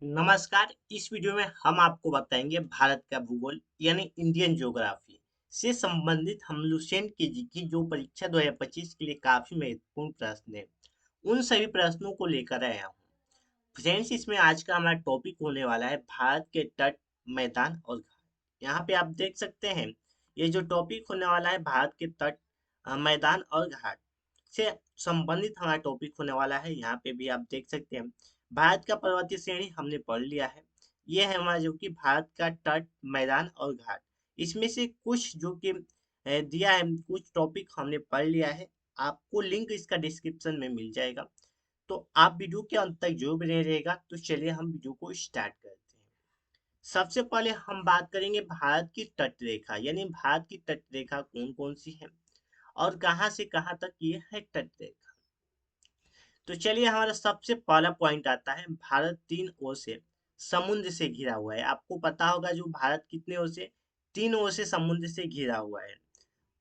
नमस्कार। इस वीडियो में हम आपको बताएंगे भारत का भूगोल यानी इंडियन ज्योग्राफी से संबंधित हम लुसेंट केजी की जो परीक्षा 2025 के लिए काफी महत्वपूर्ण प्रश्न है उन सभी प्रश्नों को लेकर आया हूँ। फ्रेंड्स, इसमें आज का हमारा टॉपिक होने वाला है भारत के तट, मैदान और घाट। यहाँ पे आप देख सकते हैं, ये जो टॉपिक होने वाला है भारत के तट, मैदान और घाट से संबंधित हमारा टॉपिक होने वाला है। यहाँ पे भी आप देख सकते हैं, भारत का पर्वतीय श्रेणी हमने पढ़ लिया है। ये है हमारा जो कि भारत का तट, मैदान और घाट। इसमें से कुछ जो कि दिया है, कुछ टॉपिक हमने पढ़ लिया है। आपको लिंक इसका डिस्क्रिप्शन में मिल जाएगा, तो आप वीडियो के अंत तक जो बने रहेगा। तो चलिए हम वीडियो को स्टार्ट करते हैं। सबसे पहले हम बात करेंगे भारत की तट रेखा, यानी भारत की तट रेखा कौन कौन सी है और कहाँ से कहाँ तक ये है तट रेखा। तो चलिए, हमारा सबसे पहला पॉइंट आता है, भारत तीन ओर से समुद्र से घिरा हुआ है। आपको पता होगा जो भारत कितने ओर से, तीन ओर से समुद्र से घिरा हुआ है।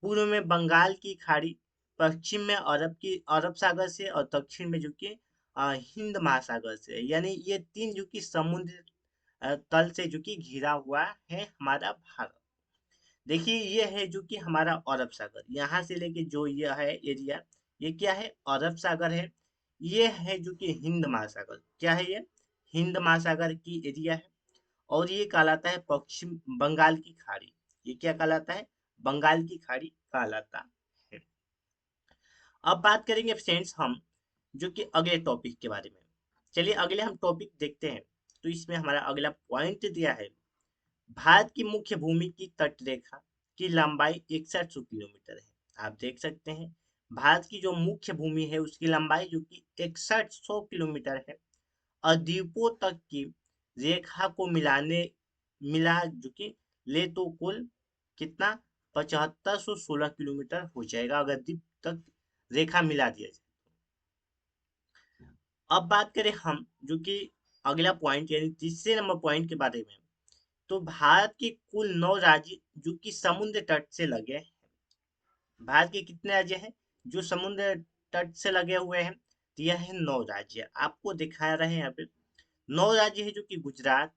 पूर्व में बंगाल की खाड़ी, पश्चिम में अरब सागर से और दक्षिण में जो कि हिंद महासागर से, यानी ये तीन जो कि समुद्र तल से जो कि घिरा हुआ है हमारा भारत। देखिए, ये है जो कि हमारा अरब सागर, यहाँ से लेके जो ये है एरिया, ये क्या है, अरब सागर है। ये है जो कि हिंद महासागर, क्या है ये, हिंद महासागर की एरिया है। और ये कहलाता है पश्चिम बंगाल की खाड़ी। ये क्या कहलाता है, बंगाल की खाड़ी कहलाता है। अब बात करेंगे फ्रेंड्स हम जो कि अगले टॉपिक के बारे में। चलिए अगले हम टॉपिक देखते हैं। तो इसमें हमारा अगला पॉइंट दिया है, भारत की मुख्य भूमि की तट रेखा की लंबाई 6100 किलोमीटर है। आप देख सकते हैं, भारत की जो मुख्य भूमि है उसकी लंबाई जो कि 6100 किलोमीटर है। और द्वीपों तक की रेखा को मिला जो कि ले तो कुल कितना, 7516 किलोमीटर हो जाएगा अगर द्वीप तक रेखा मिला दिया जाए। अब बात करें हम जो कि अगला पॉइंट यानी तीसरे नंबर पॉइंट के बारे में। तो भारत के कुल 9 राज्य जो कि समुद्र तट से लगे हैं। भारत के कितने राज्य हैं जो समुद्र तट से लगे हुए हैं? तो यह है 9 राज्य, आपको दिखा रहे हैं यहाँ पे। 9 राज्य है जो कि गुजरात,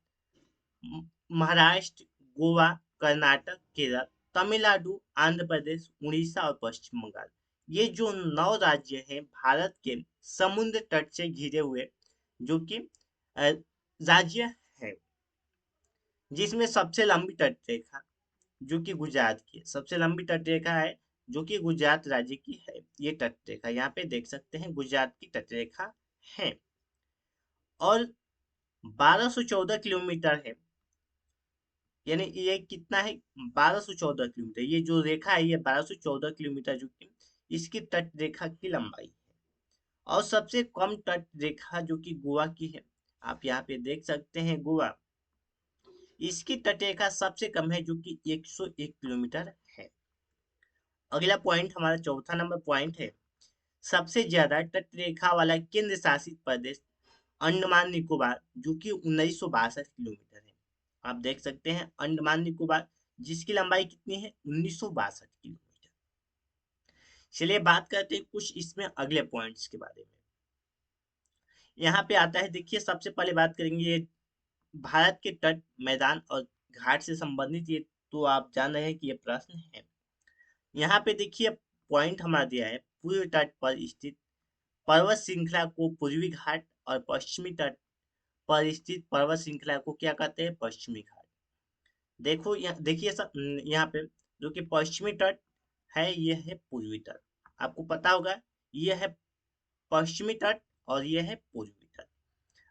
महाराष्ट्र, गोवा, कर्नाटक, केरल, तमिलनाडु, आंध्र प्रदेश, उड़ीसा और पश्चिम बंगाल। ये जो 9 राज्य हैं भारत के समुद्र तट से घिरे हुए जो कि राज्य है, जिसमें सबसे लंबी तट रेखा जो कि गुजरात की है। सबसे लंबी तट रेखा है जो कि गुजरात राज्य की है। ये तट रेखा यहाँ पे देख सकते हैं, गुजरात की तट रेखा है। और 1214 किलोमीटर है, यानी ये कितना है, 1214 किलोमीटर। ये जो रेखा है ये 1214 किलोमीटर जो कि इसकी तट रेखा की लंबाई है। और सबसे कम तट रेखा जो कि गोवा की है। आप यहाँ पे देख सकते हैं गोवा, इसकी तट रेखा सबसे कम है जो कि 101 किलोमीटर है। अगला पॉइंट हमारा चौथा नंबर पॉइंट है, सबसे ज्यादा तट रेखा वाला केंद्र शासित प्रदेश अंडमान निकोबार जो कि 1962 किलोमीटर है। आप देख सकते हैं अंडमान निकोबार, जिसकी लंबाई कितनी है, 1962 किलोमीटर। चलिए बात करते हैं कुछ इसमें अगले पॉइंट्स के बारे में। यहाँ पे आता है, देखिए सबसे पहले बात करेंगे ये भारत के तट, मैदान और घाट से संबंधित। ये तो आप जान रहे हैं कि ये प्रश्न है। यहाँ पे देखिए पॉइंट हमारा दिया है, पूर्व तट पर स्थित पर्वत श्रृंखला को पूर्वी घाट और पश्चिमी तट पर स्थित पर्वत श्रृंखला को क्या कहते हैं, पश्चिमी घाट। देखो यहाँ देखिए सब, यहाँ पे जो कि पश्चिमी तट है ये है पूर्वी तट। आपको पता होगा ये है पश्चिमी तट और ये है पूर्वी तट।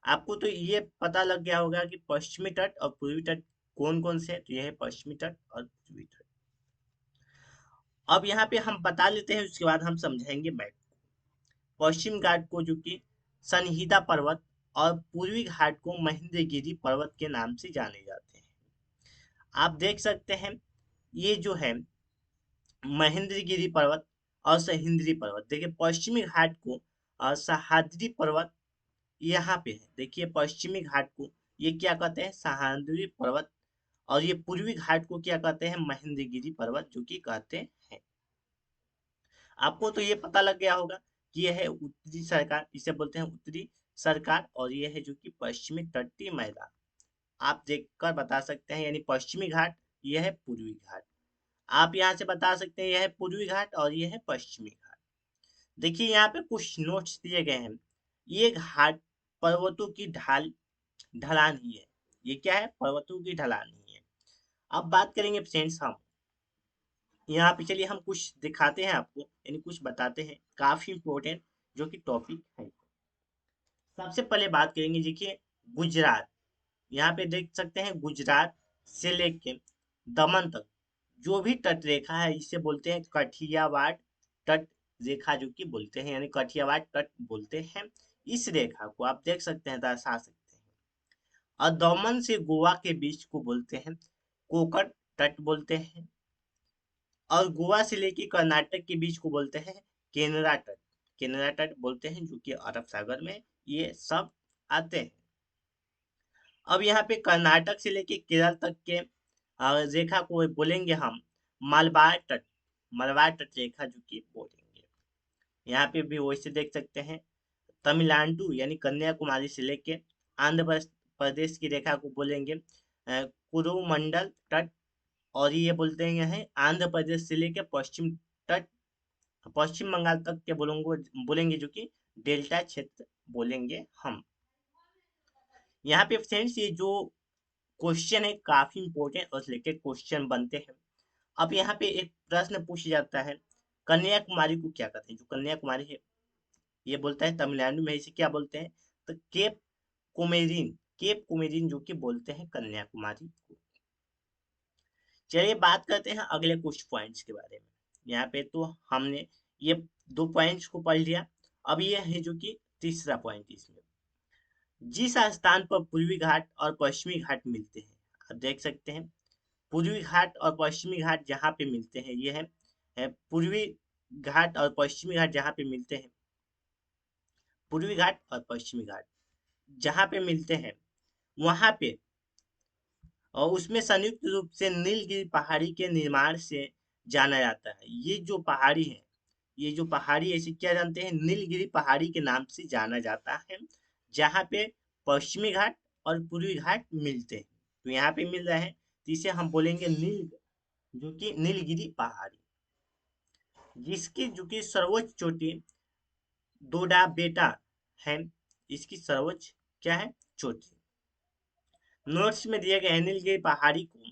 आपको तो ये पता लग गया होगा कि पश्चिमी तट और पूर्वी तट कौन कौन से है। तो ये है पश्चिमी तट और पूर्वी तट। अब यहाँ पे हम बता लेते हैं, उसके बाद हम समझाएंगे मैप। पश्चिम घाट को जो कि सनहीदा पर्वत और पूर्वी घाट को महेंद्रगिरी पर्वत के नाम से जाने जाते हैं। आप देख सकते हैं ये जो है महेंद्रगिरी पर्वत और सह्याद्री पर्वत। देखिए पश्चिमी घाट को सह्याद्री पर्वत यहाँ पे है। देखिए पश्चिमी घाट को ये क्या कहते हैं, सह्याद्री पर्वत। और ये पूर्वी घाट को क्या कहते हैं, महेंद्रगिरी पर्वत जो कि कहते हैं। आपको तो ये पता लग गया होगा कि यह है उत्तरी सरकार, इसे बोलते हैं उत्तरी सरकार, और ये है जो कि पश्चिमी तटीय मैदान। आप देखकर बता सकते हैं, यानी पश्चिमी घाट, यह है पूर्वी घाट। आप यहाँ से बता सकते हैं यह है पूर्वी घाट और यह है पश्चिमी घाट। देखिए यहाँ पे कुछ नोट्स दिए गए हैं। ये घाट पर्वतों की ढलान ही है। ये क्या है? पर्वतों की ढलान ही है। अब बात करेंगे फ्रेंड्स हम यहाँ पे, चलिए हम कुछ दिखाते हैं आपको, यानी कुछ बताते हैं काफी इंपॉर्टेंट जो कि टॉपिक है। सबसे पहले बात करेंगे, देखिए गुजरात। यहाँ पे देख सकते हैं गुजरात से लेके दमन तक जो भी तट रेखा है इसे बोलते हैं कठियावाड़ तट रेखा, जो कि बोलते हैं, यानी कठियावाड़ तट बोलते हैं। इस रेखा को आप देख सकते हैं, दर्शा सकते हैं। और दमन से गोवा के बीच को बोलते हैं कोकण तट बोलते हैं। और गोवा से लेके कर्नाटक के बीच को बोलते हैं केनरा तट। केनरा तट बोलते हैं, जो कि अरब सागर में ये सब आते हैं। अब यहाँ पे कर्नाटक से लेके केरल तक के रेखा को बोलेंगे हम मलबार तट। मलबार तट रेखा जो कि बोलेंगे। यहाँ पे भी वैसे देख सकते हैं तमिलनाडु यानी कन्याकुमारी से लेके आंध्र प्रदेश की रेखा को बोलेंगे कुरुमंडल तट। और ये बोलते हैं आंध्र प्रदेश से लेके पश्चिम तट, पश्चिम बंगाल तक के बोलेंगे जो कि डेल्टा क्षेत्र बोलेंगे हम। यहाँ पे फ्रेंड्स ये जो क्वेश्चन है काफी इंपॉर्टेंट और रिलेटेड क्वेश्चन बनते हैं। अब यहाँ पे एक प्रश्न पूछा जाता है, कन्याकुमारी को क्या कहते हैं? जो कन्याकुमारी है ये बोलता है तमिलनाडु में, इसे क्या बोलते हैं? तो केप कुमेरिन, केप कुमेरिन जो कि बोलते हैं कन्याकुमारी को। चलिए बात करते हैं अगले कुछ पॉइंट्स के बारे में। यहाँ पे तो हमने ये 2 पॉइंट्स को पढ़ लिया। अब ये है जो कि तीसरा पॉइंट इसमें, जिस स्थान पर पूर्वी घाट और पश्चिमी घाट मिलते हैं। आप देख सकते हैं पूर्वी घाट और पश्चिमी घाट जहाँ पे मिलते हैं, ये है पूर्वी घाट और पश्चिमी घाट जहाँ पे मिलते हैं। पूर्वी घाट और पश्चिमी घाट जहाँ पे मिलते हैं वहां पे, और उसमें संयुक्त रूप से नीलगिरी पहाड़ी के निर्माण से जाना जाता है। ये जो पहाड़ी है, ये जो पहाड़ी है इसे क्या जानते हैं? नीलगिरी पहाड़ी के नाम से जाना जाता है, जहाँ पे पश्चिमी घाट और पूर्वी घाट मिलते हैं। तो यहाँ पे मिल रहे हैं, तो इसे हम बोलेंगे जो कि नीलगिरी पहाड़ी, जिसकी जो कि सर्वोच्च चोटी डोडा बेटा है। इसकी सर्वोच्च क्या है? चोटी। नोट्स में दिए गए नीलगिरी पहाड़ी को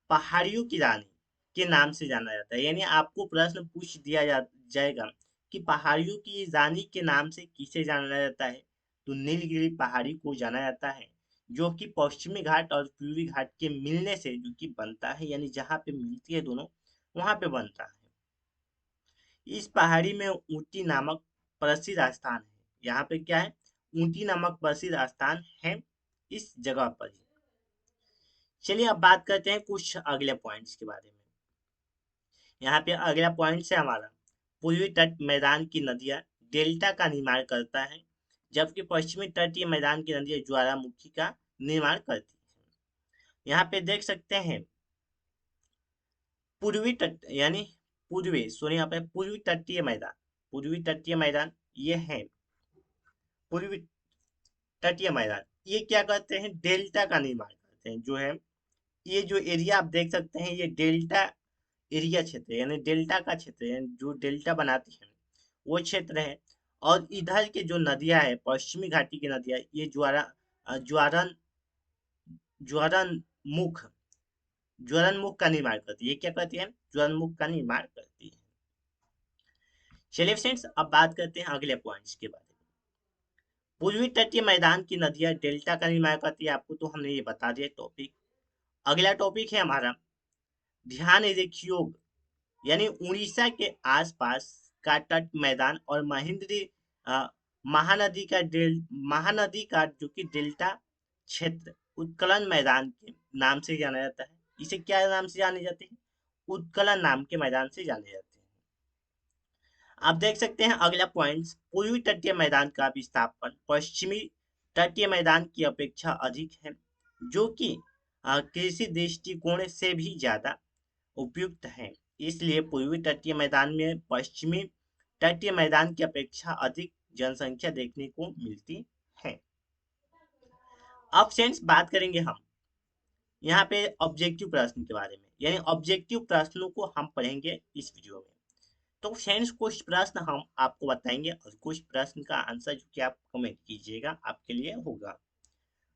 पहाड़ियों की रानी के नाम से जाना जाता है। यानी आपको प्रश्न पूछ दिया जाएगा कि पहाड़ियों की रानी के नाम से किसे जाना जाता है? तो नीलगिरी पहाड़ी को जाना जाता है, जो कि पश्चिमी घाट और पूर्वी घाट के मिलने से जो कि बनता है, यानी जहाँ पे मिलती है दोनों वहां पे बनता है। इस पहाड़ी में ऊटी नामक प्रसिद्ध स्थान है। यहाँ पे क्या है? ऊटी नामक प्रसिद्ध स्थान है इस जगह पर। चलिए अब बात करते हैं कुछ अगले पॉइंट्स के बारे में। यहाँ पे अगला पॉइंट है हमारा, पूर्वी तट मैदान की नदियां डेल्टा का निर्माण करता है, जबकि पश्चिमी तटीय मैदान की नदियां ज्वालामुखी का निर्माण करती है। यहाँ पे देख सकते हैं पूर्वी तट यानी पूर्वी सॉरी यहाँ पे पूर्वी तटीय मैदान, पूर्वी तटीय मैदान ये है पूर्वी तटीय मैदान, ये क्या करते हैं? डेल्टा का निर्माण करते हैं। जो है ये जो एरिया आप देख सकते हैं, ये डेल्टा एरिया क्षेत्र है, यानी डेल्टा का क्षेत्र है, जो डेल्टा बनाती है वो क्षेत्र है। और इधर के जो नदियां है पश्चिमी घाटी की नदियां, ये ज्वारन ज्वारनमुख ज्वारनमुख का निर्माण करती है। ये क्या करती है? ज्वारनमुख का निर्माण करती है। चलिए फ्रेंड्स अब बात करते हैं अगले पॉइंट्स के बारे में। पूर्वी तटीय मैदान की नदियां डेल्टा का निर्माण करती है, आपको तो हमने ये बता दिया टॉपिक। अगला टॉपिक है हमारा ध्यान रेखियोग, यानी उड़ीसा के आसपास का तट मैदान और अ, महानदी का जो कि डेल्टा क्षेत्र उत्कलन मैदान के नाम से जाना जाता है। इसे क्या नाम से जाने जाते हैं? उत्कलन नाम के मैदान से जाने जाते हैं। आप देख सकते हैं अगला पॉइंट, पूर्वी तटीय मैदान का विस्थापन पश्चिमी तटीय मैदान की अपेक्षा अधिक है, जो कि कृषि दृष्टिकोण से भी ज्यादा उपयुक्त है। इसलिए पूर्वी तटीय मैदान में पश्चिमी तटीय मैदान की अपेक्षा अधिक जनसंख्या देखने को मिलती है। अब फ्रेंड्स बात करेंगे हम यहाँ पे ऑब्जेक्टिव प्रश्न के बारे में, यानी ऑब्जेक्टिव प्रश्नों को हम पढ़ेंगे इस वीडियो में। तो फ्रेंड्स कुछ प्रश्न हम आपको बताएंगे और कुछ प्रश्न का आंसर जो कि आप कमेंट कीजिएगा आपके लिए होगा।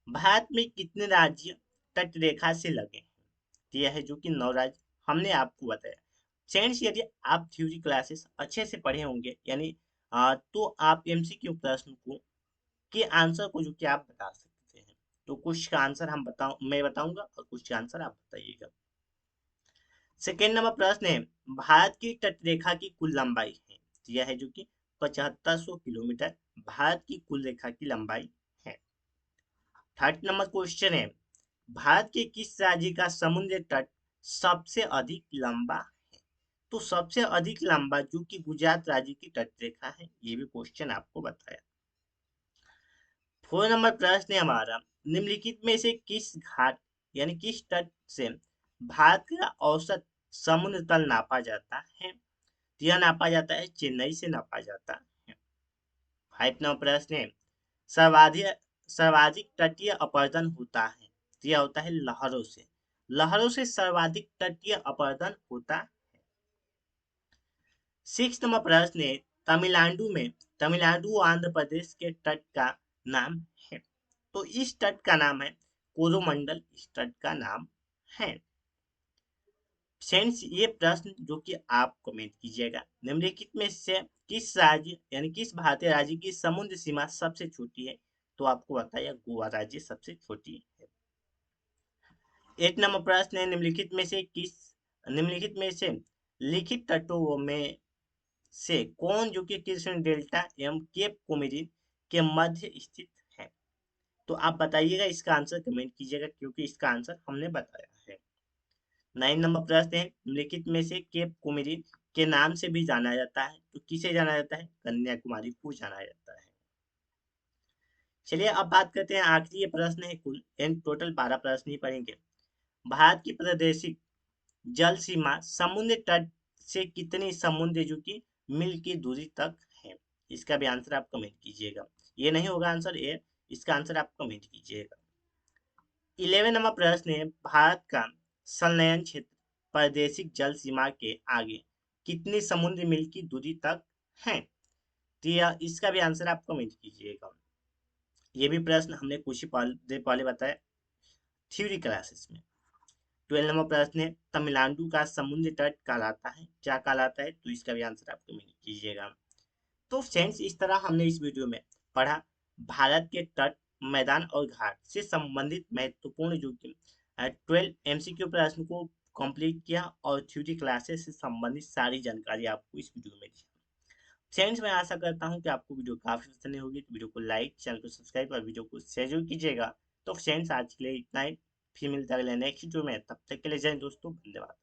भारत में कितने राज्य तट रेखा से लगे हैं? तो यह है जो कि 9 राज्य हमने आपको बताया। फ्रेंड्स यदि आप थ्योरी क्लासेस अच्छे से पढ़े होंगे, यानी तो आप एमसीक्यू प्रश्न को के आंसर को जो कि आप बता सकते हैं। तो कुछ का आंसर मैं बताऊंगा और कुछ का आंसर आप बताइएगा। सेकेंड नंबर प्रश्न है, भारत की तटरेखा की कुल लंबाई है? तो यह है जो कि 7500 किलोमीटर भारत की कुल रेखा की लंबाई है। थर्ड नंबर क्वेश्चन है, भारत के किस राज्य का समुद्र तट सबसे अधिक लंबा है? तो सबसे अधिक लंबा जो कि गुजरात राज्य की तटरेखा है, ये भी क्वेश्चन आपको बताया। 4 नंबर प्रश्न है हमारा, निम्नलिखित में से किस घाट यानी किस तट से भारत का औसत समुद्र तल नापा जाता है? तो यह नापा जाता है चेन्नई से नापा जाता है। 5 नंबर प्रश्न है, सर्वाधिक सर्वाधिक तटीय अपरदन होता है? तो यह होता है लहरों से। लहरों से सर्वाधिक तटीय अपरदन होता है। 6 नंबर प्रश्न है, तमिलनाडु आंध्र प्रदेश के तट का नाम है? तो इस तट का नाम है कोरोमंडल, इस तट का नाम है। फ्रेंड्स ये प्रश्न जो कि आप कमेंट कीजिएगा, निम्नलिखित में से किस राज्य यानी किस भारतीय राज्य की समुद्र सीमा सबसे छोटी है? तो आपको बताया गोवा राज्य सबसे छोटी है। 8 नंबर प्रश्न है, निम्नलिखित में से लिखित तटों में से कौन जो कि कृष्ण डेल्टा एवं केप कोमोरिन के मध्य स्थित है? तो आप बताइएगा, इसका आंसर कमेंट कीजिएगा क्योंकि इसका आंसर हमने बताया है। 9 नंबर प्रश्न है, निम्नलिखित में से केप कोमोरिन के नाम से भी जाना जाता है? तो किसे जाना जाता है? कन्याकुमारी को जाना जाता है। चलिए अब बात करते हैं, आखिरी ये प्रश्न है, कुल टोटल 12 प्रश्न ही पढ़ेंगे। भारत की प्रादेशिक जल सीमा समुद्र तट से कितनी समुद्र जो कि मील की दूरी तक है? इसका भी आंसर आप कमेंट कीजिएगा। ये नहीं होगा आंसर ए, इसका आंसर आप कमेंट कीजिएगा। 11 नंबर प्रश्न है, भारत का संलयन क्षेत्र प्रादेशिक जल सीमा के आगे कितनी समुद्र मील की दूरी तक है? तो इसका भी आंसर आप कमेंट कीजिएगा। ये भी प्रश्न हमने कुछ ही देर पहले बताया थ्योरी क्लासेस में। 12 नंबर प्रश्न है, तमिलनाडु का समुद्र तट कहलाता है, क्या कहलाता है? तो इसका भी आंसर आप कमेंट कीजिएगा। तो फ्रेंड्स इस तरह हमने इस वीडियो में पढ़ा भारत के तट, मैदान और घाट से संबंधित महत्वपूर्ण जो कि 12 एमसीक्यू प्रश्न को कंप्लीट किया और थ्योरी क्लासेस से संबंधित सारी जानकारी आपको इस वीडियो में दी। फ्रेंड्स मैं आशा करता हूँ कि आपको वीडियो काफी पसंद होगी, तो वीडियो को लाइक, चैनल को सब्सक्राइब और वीडियो को शेयर जरूर कीजिएगा। तो फ्रेंड्स आज के लिए इतना ही, फिर मिलता है अगले नेक्स्ट वीडियो में, तब तक के लिए जय हिंद दोस्तों, धन्यवाद।